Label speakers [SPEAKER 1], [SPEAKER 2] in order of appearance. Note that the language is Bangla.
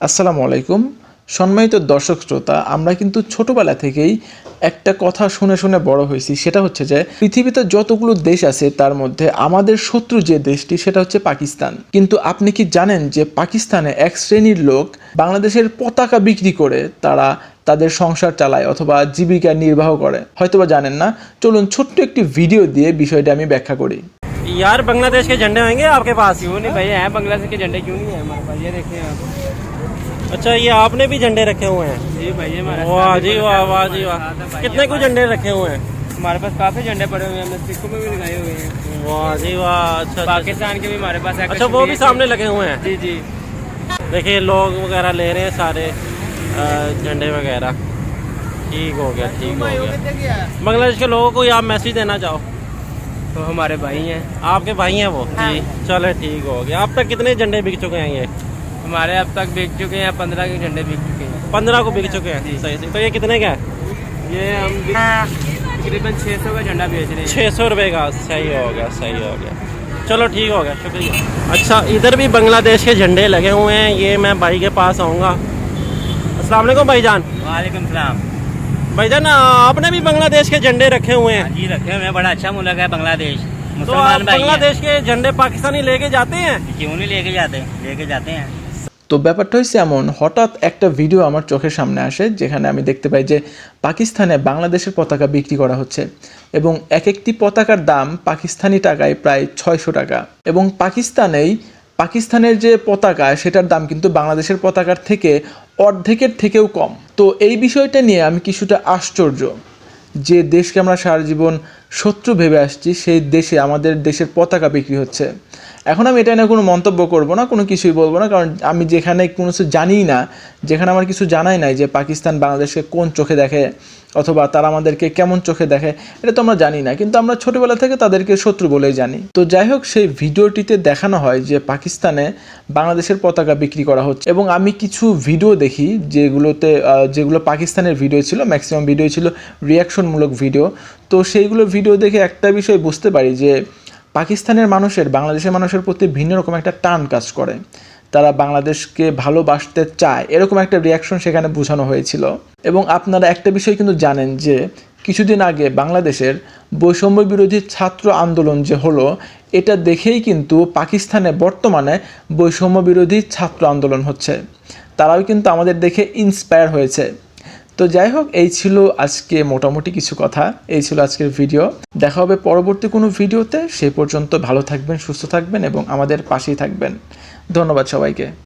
[SPEAKER 1] আসসালামু আলাইকুম সম্মানিত দর্শক শ্রোতা, আমরা কিন্তু ছোটবেলা থেকেই একটা কথা শুনে শুনে বড় হয়েছি। সেটা হচ্ছে যে পৃথিবীতে যতগুলো দেশ আছে তার মধ্যে আমাদের শত্রু যে দেশটি সেটা হচ্ছে পাকিস্তান। কিন্তু আপনি কি জানেন যে পাকিস্তানে এক শ্রেণীর লোক বাংলাদেশের পতাকা বিক্রি করে তারা তাদের সংসার চালায় অথবা জীবিকা নির্বাহ করে? হয়তোবা জানেন না। চলুন ছোট্ট একটি ভিডিও দিয়ে বিষয়টা আমি ব্যাখ্যা করি।
[SPEAKER 2] यार बांग्लादेश के झंडे होंगे आपके पास?
[SPEAKER 3] क्यों नहीं भाई, है बांग्लादेश के झंडे क्यों नहीं है हमारे पास? ये देखिए आप।
[SPEAKER 2] अच्छा, ये आपने भी झंडे रखे हुए हैं?
[SPEAKER 3] जी भाई, हमारे
[SPEAKER 2] वाह जी वाह, वाह जी वाह। कितने कुछ झंडे रखे हुए हैं?
[SPEAKER 3] हमारे पास काफी झंडे पड़े हुए हैं, हमने सिक्कों में भी लगाए हुए हैं।
[SPEAKER 2] वाह जी वाह। अच्छा,
[SPEAKER 3] पाकिस्तान के भी हमारे पास है।
[SPEAKER 2] अच्छा, वो भी सामने लगे हुए हैं?
[SPEAKER 3] जी जी।
[SPEAKER 2] देखिए लोग वगैरह ले रहे हैं सारे झंडे वगैरह। ठीक हो गया, ठीक हो गया। बांग्लादेश के लोगों को आप मैसेज देना चाहो?
[SPEAKER 3] तो हमारे भाई हैं।
[SPEAKER 2] आपके भाई हैं वो? जी, चले ठीक हो गया। अब तक कितने झंडे बिक चुके हैं? ये
[SPEAKER 3] हमारे अब तक बिक चुके हैं 15 के झंडे बिक चुके हैं।
[SPEAKER 2] 15 को बिक चुके हैं? सही से। तो ये कितने का है?
[SPEAKER 3] ये हम तकरीबन 600 का झंडा बेच रहे हैं।
[SPEAKER 2] 600 रुपये का। सही हो गया, सही हो गया। चलो ठीक हो गया, शुक्रिया। अच्छा, इधर भी बांग्लादेश के झंडे लगे हुए हैं। ये मैं भाई के पास आऊँगा। अस्सलाम वालेकुम भाईजान।
[SPEAKER 3] वालेकुम सलाम।
[SPEAKER 2] भाईजान, आपने भी बांग्लादेश के झंडे रखे हुए हैं?
[SPEAKER 3] जी रखे हुए हैं, बड़ा अच्छा मुल्क है बांग्लादेश।
[SPEAKER 2] तो आप बांग्लादेश के झंडे पाकिस्तानी लेके जाते हैं?
[SPEAKER 3] क्यों नहीं लेके जाते हैं।
[SPEAKER 1] তো ব্যাপারটা হচ্ছে এমন, হঠাৎ একটা ভিডিও আমার চোখের সামনে আসে যেখানে আমি দেখতে পাই যে পাকিস্তানে বাংলাদেশের পতাকা বিক্রি করা হচ্ছে এবং এক একটি পতাকার দাম পাকিস্তানি টাকায় প্রায় 600 টাকা। এবং পাকিস্তানের যে পতাকা সেটার দাম কিন্তু বাংলাদেশের পতাকার থেকে অর্ধেকের থেকেও কম। তো এই বিষয়টা নিয়ে আমি কিছুটা আশ্চর্য যে দেশকে আমরা সারা জীবন শত্রু ভেবে আসছি, সেই দেশে আমাদের দেশের পতাকা বিক্রি হচ্ছে। এখন আমি এটা নিয়ে কোনো মন্তব্য করব না, কোনো কিছুই বলবো না, কারণ আমি যেখানে কোনো কিছু জানিই না, যেখানে আমার কিছু জানাই নাই যে পাকিস্তান বাংলাদেশকে কোন চোখে দেখে অথবা তারা আমাদেরকে কেমন চোখে দেখে, এটা তো আমরা জানি না। কিন্তু আমরা ছোটোবেলা থেকে তাদেরকে শত্রু বলেই জানি। তো যাই হোক, সেই ভিডিওটিতে দেখানো হয় যে পাকিস্তানে বাংলাদেশের পতাকা বিক্রি করা হচ্ছে এবং আমি কিছু ভিডিও দেখি যেগুলো পাকিস্তানের ভিডিও ছিল, ম্যাক্সিমাম ভিডিও ছিল রিয়াকশনমূলক ভিডিও। তো সেইগুলো ভিডিও দেখে একটা বিষয় বুঝতে পারি যে পাকিস্তানের মানুষের বাংলাদেশের মানুষের প্রতি ভিন্ন রকম একটা টান কাজ করে, তারা বাংলাদেশকে ভালোবাসতে চায়, এরকম একটা রিয়াকশন সেখানে বোঝানো হয়েছিল। এবং আপনারা একটা বিষয় কিন্তু জানেন যে কিছুদিন আগে বাংলাদেশের বৈষম্য বিরোধী ছাত্র আন্দোলন যে হলো, এটা দেখেই কিন্তু পাকিস্তানে বর্তমানে বৈষম্য বিরোধী ছাত্র আন্দোলন হচ্ছে। তারাও কিন্তু আমাদের দেখে ইন্সপায়ার হয়েছে। তো যাই হোক, এই ছিল আজকে মোটামুটি কিছু কথা, এই ছিল আজকের ভিডিও। দেখা হবে পরবর্তী কোনো ভিডিওতে। সেই পর্যন্ত ভালো থাকবেন, সুস্থ থাকবেন এবং আমাদের পাশেই থাকবেন। ধন্যবাদ সবাইকে।